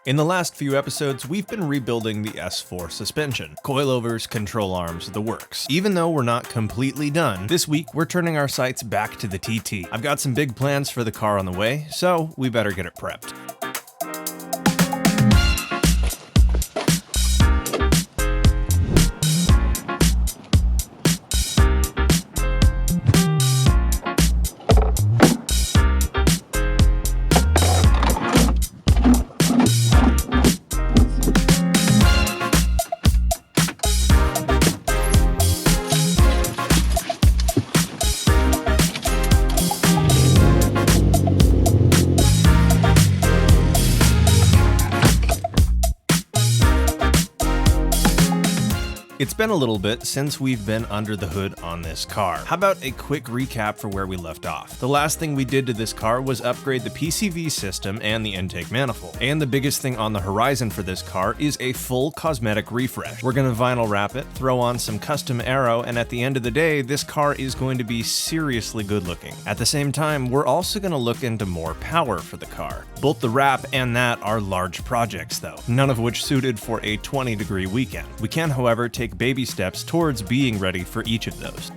In the last few episodes, we've been rebuilding the S4 suspension. Coilovers, control arms, the works. Even though we're not completely done, this week we're turning our sights back to the TT. I've got some big plans for the car on the way, so we better get it prepped. It's been a little bit since we've been under the hood on this car. How about a quick recap for where we left off? The last thing we did to this car was upgrade the PCV system and the intake manifold. And the biggest thing on the horizon for this car is a full cosmetic refresh. We're gonna vinyl wrap it, throw on some custom aero, and at the end of the day, this car is going to be seriously good looking. At the same time, we're also gonna look into more power for the car. Both the wrap and that are large projects though, none of which suited for a 20-degree weekend. We can, however, take baby steps towards being ready for each of those.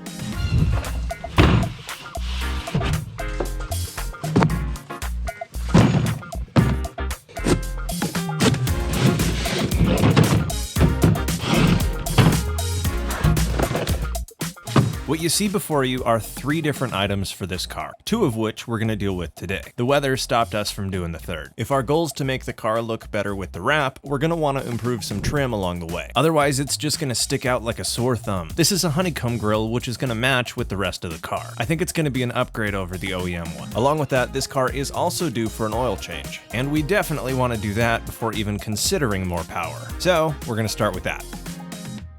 What you see before you are 3 different items for this car, 2 of which we're going to deal with today. The weather stopped us from doing the third. If our goal is to make the car look better with the wrap, we're going to want to improve some trim along the way. Otherwise, it's just going to stick out like a sore thumb. This is a honeycomb grille, which is going to match with the rest of the car. I think it's going to be an upgrade over the OEM one. Along with that, this car is also due for an oil change, and we definitely want to do that before even considering more power. So, we're going to start with that.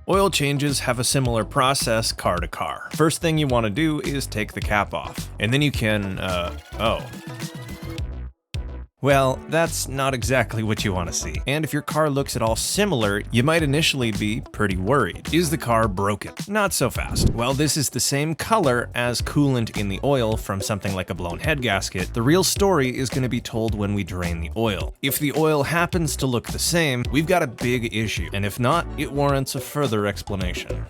Oil changes have a similar process car to car. First thing you want to do is take the cap off, and then you can, Well, that's not exactly what you want to see. And if your car looks at all similar, you might initially be pretty worried. Is the car broken? Not so fast. Well, this is the same color as coolant in the oil from something like a blown head gasket. The real story is going to be told when we drain the oil. If the oil happens to look the same, we've got a big issue. And if not, it warrants a further explanation.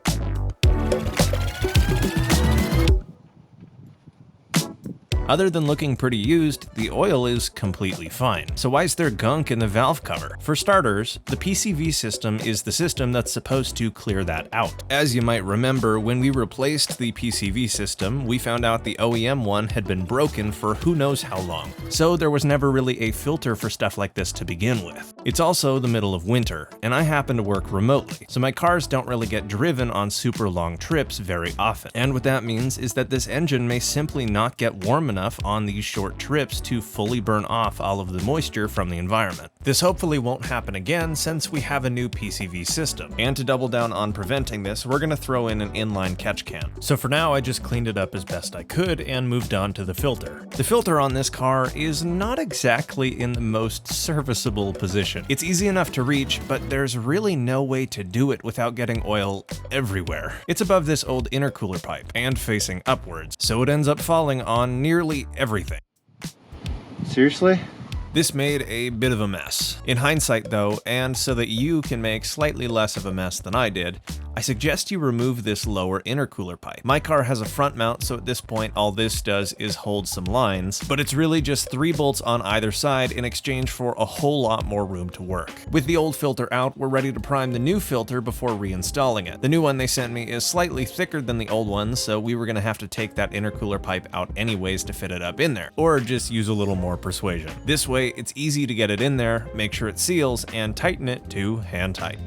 Other than looking pretty used, the oil is completely fine. So why is there gunk in the valve cover? For starters, the PCV system is the system that's supposed to clear that out. As you might remember, when we replaced the PCV system, we found out the OEM one had been broken for who knows how long. So there was never really a filter for stuff like this to begin with. It's also the middle of winter, and I happen to work remotely, so my cars don't really get driven on super long trips very often. And what that means is that this engine may simply not get warm enough on these short trips to fully burn off all of the moisture from the environment. This hopefully won't happen again since we have a new PCV system. And to double down on preventing this, we're going to throw in an inline catch can. So for now, I just cleaned it up as best I could and moved on to the filter. The filter on this car is not exactly in the most serviceable position. It's easy enough to reach, but there's really no way to do it without getting oil everywhere. It's above this old intercooler pipe and facing upwards, so it ends up falling on nearly everything. Seriously? This made a bit of a mess. In hindsight though, and so that you can make slightly less of a mess than I did, I suggest you remove this lower intercooler pipe. My car has a front mount, so at this point all this does is hold some lines, but it's really just 3 bolts on either side in exchange for a whole lot more room to work. With the old filter out, we're ready to prime the new filter before reinstalling it. The new one they sent me is slightly thicker than the old one, so we were gonna have to take that intercooler pipe out anyways to fit it up in there, or just use a little more persuasion. This way, it's easy to get it in there, make sure it seals, and tighten it to hand tight.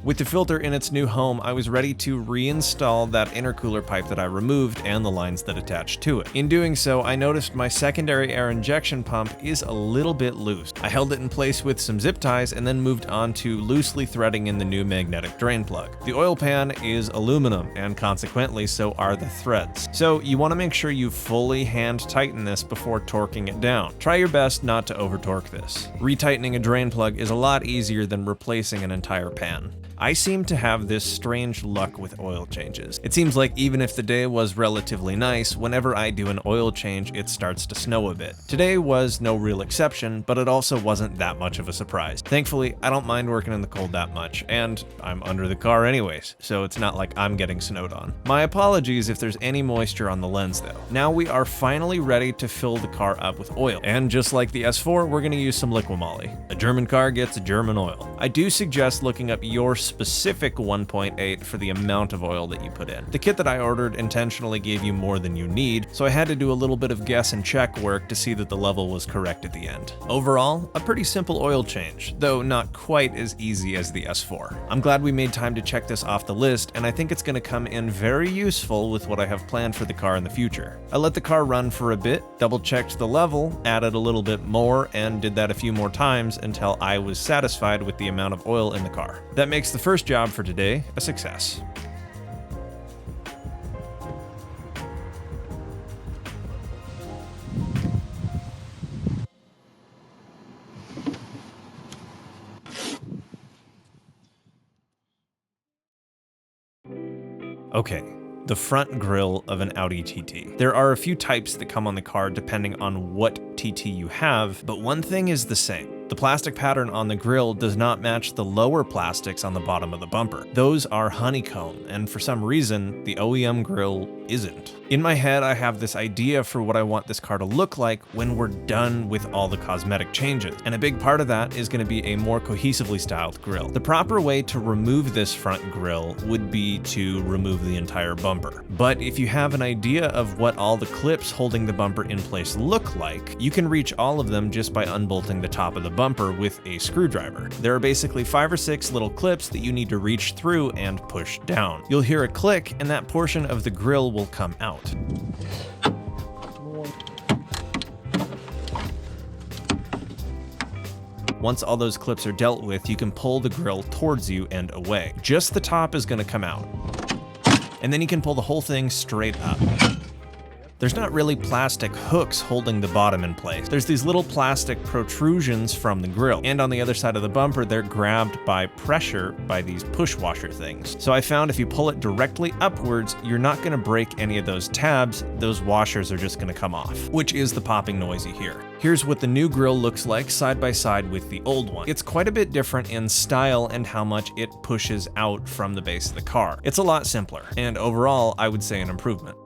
With the filter in its new home, I was ready to reinstall that intercooler pipe that I removed and the lines that attached to it. In doing so, I noticed my secondary air injection pump is a little bit loose. I held it in place with some zip ties and then moved on to loosely threading in the new magnetic drain plug. The oil pan is aluminum, and consequently so are the threads. So you want to make sure you fully hand tighten this before torquing it down. Try your best not to over torque this. Retightening a drain plug is a lot easier than replacing an entire pan. I seem to have this strange luck with oil changes. It seems like even if the day was relatively nice, whenever I do an oil change, it starts to snow a bit. Today was no real exception, but it also wasn't that much of a surprise. Thankfully, I don't mind working in the cold that much, and I'm under the car anyways, so it's not like I'm getting snowed on. My apologies if there's any moisture on the lens though. Now we are finally ready to fill the car up with oil, and just like the S4, we're gonna use some Liquimoly. A German car gets German oil. I do suggest looking up your specific 1.8 for the amount of oil that you put in. The kit that I ordered intentionally gave you more than you need, so I had to do a little bit of guess and check work to see that the level was correct at the end. Overall, a pretty simple oil change, though not quite as easy as the S4. I'm glad we made time to check this off the list, and I think it's going to come in very useful with what I have planned for the car in the future. I let the car run for a bit, double-checked the level, added a little bit more, and did that a few more times until I was satisfied with the amount of oil in the car. That makes the first job for today a success. Okay, the front grille of an Audi TT. There are a few types that come on the car depending on what TT you have, but one thing is the same. The plastic pattern on the grille does not match the lower plastics on the bottom of the bumper. Those are honeycomb, and for some reason, the OEM grille isn't. In my head, I have this idea for what I want this car to look like when we're done with all the cosmetic changes, and a big part of that is going to be a more cohesively styled grille. The proper way to remove this front grille would be to remove the entire bumper. But if you have an idea of what all the clips holding the bumper in place look like, you can reach all of them just by unbolting the top of the bumper with a screwdriver. There are basically 5 or 6 little clips that you need to reach through and push down. You'll hear a click, and that portion of the grille will come out. Once all those clips are dealt with, you can pull the grille towards you and away. Just the top is going to come out, and then you can pull the whole thing straight up. There's not really plastic hooks holding the bottom in place. There's these little plastic protrusions from the grille, and on the other side of the bumper, they're grabbed by pressure by these push washer things. So I found if you pull it directly upwards, you're not gonna break any of those tabs. Those washers are just gonna come off, which is the popping noise you hear. Here's what the new grille looks like side by side with the old one. It's quite a bit different in style and how much it pushes out from the base of the car. It's a lot simpler, and overall, I would say an improvement.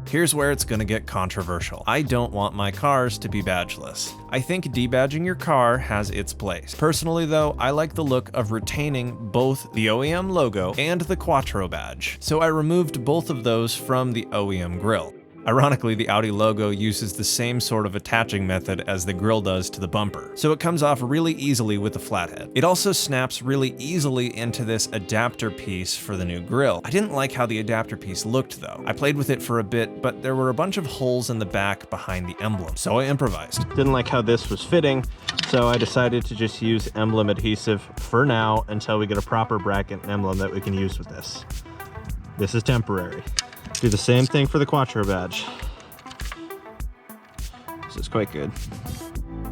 Here's where it's gonna get controversial. I don't want my cars to be badgeless. I think debadging your car has its place. Personally though, I like the look of retaining both the OEM logo and the Quattro badge. So I removed both of those from the OEM grille. Ironically, the Audi logo uses the same sort of attaching method as the grille does to the bumper, so it comes off really easily with the flathead. It also snaps really easily into this adapter piece for the new grille. I didn't like how the adapter piece looked though. I played with it for a bit, but there were a bunch of holes in the back behind the emblem, so I improvised. Didn't like how this was fitting, so I decided to just use emblem adhesive for now until we get a proper bracket and emblem that we can use with this. This is temporary. Do the same thing for the Quattro badge. This is quite good.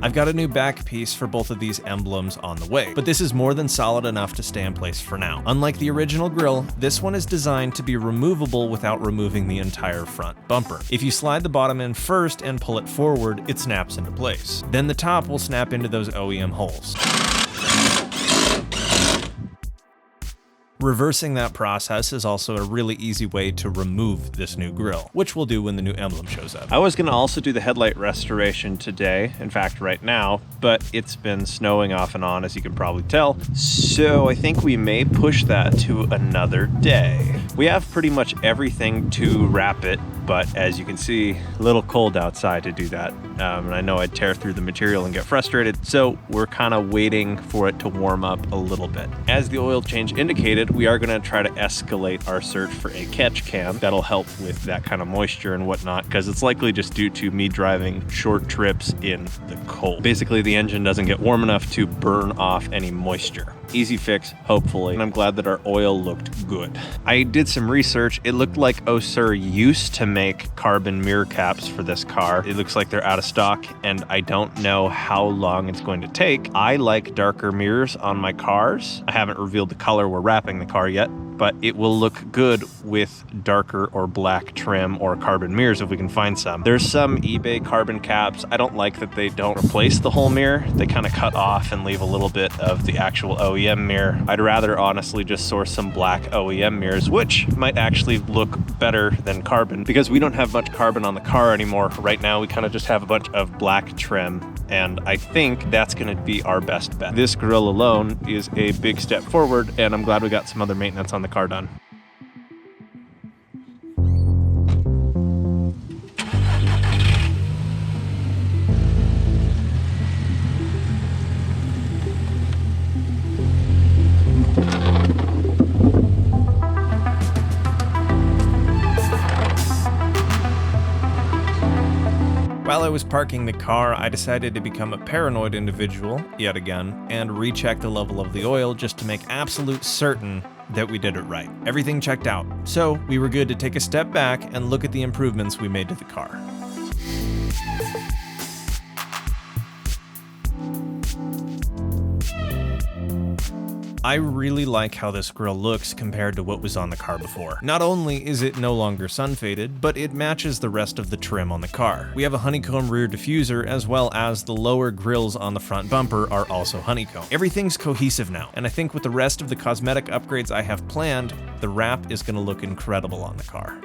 I've got a new back piece for both of these emblems on the way, but this is more than solid enough to stay in place for now. Unlike the original grille, this one is designed to be removable without removing the entire front bumper. If you slide the bottom in first and pull it forward, it snaps into place. Then the top will snap into those OEM holes. Reversing that process is also a really easy way to remove this new grille, which we'll do when the new emblem shows up. I was gonna also do the headlight restoration today, in fact right now, but it's been snowing off and on as you can probably tell, so I think we may push that to another day. We have pretty much everything to wrap it, but as you can see, a little cold outside to do that. And I know I'd tear through the material and get frustrated, so we're kind of waiting for it to warm up a little bit. As the oil change indicated, we are gonna try to escalate our search for a catch cam that'll help with that kind of moisture and whatnot, because it's likely just due to me driving short trips in the cold. Basically, the engine doesn't get warm enough to burn off any moisture. Easy fix, hopefully, and I'm glad that our oil looked good. I did some research. It looked like Osur used to make carbon mirror caps for this car. It looks like they're out of stock, and I don't know how long it's going to take. I like darker mirrors on my cars. I haven't revealed the color we're wrapping the car yet, but it will look good with darker or black trim or carbon mirrors if we can find some. There's some eBay carbon caps. I don't like that they don't replace the whole mirror. They kind of cut off and leave a little bit of the actual OEM mirror. I'd rather honestly just source some black OEM mirrors, which might actually look better than carbon because we don't have much carbon on the car anymore. Right now, we kind of just have a bunch of black trim, and I think that's going to be our best bet. This grille alone is a big step forward, and I'm glad we got some other maintenance on the car done. While I was parking the car, I decided to become a paranoid individual, yet again, and recheck the level of the oil just to make absolute certain that we did it right. Everything checked out, so we were good to take a step back and look at the improvements we made to the car. I really like how this grille looks compared to what was on the car before. Not only is it no longer sun-faded, but it matches the rest of the trim on the car. We have a honeycomb rear diffuser, as well as the lower grills on the front bumper are also honeycomb. Everything's cohesive now, and I think with the rest of the cosmetic upgrades I have planned, the wrap is going to look incredible on the car.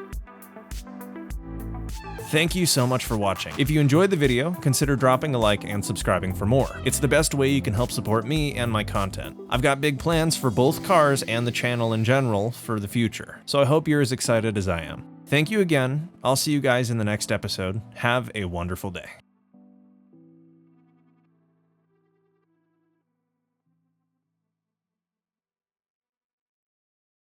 Thank you so much for watching. If you enjoyed the video, consider dropping a like and subscribing for more. It's the best way you can help support me and my content. I've got big plans for both cars and the channel in general for the future, so I hope you're as excited as I am. Thank you again. I'll see you guys in the next episode. Have a wonderful day.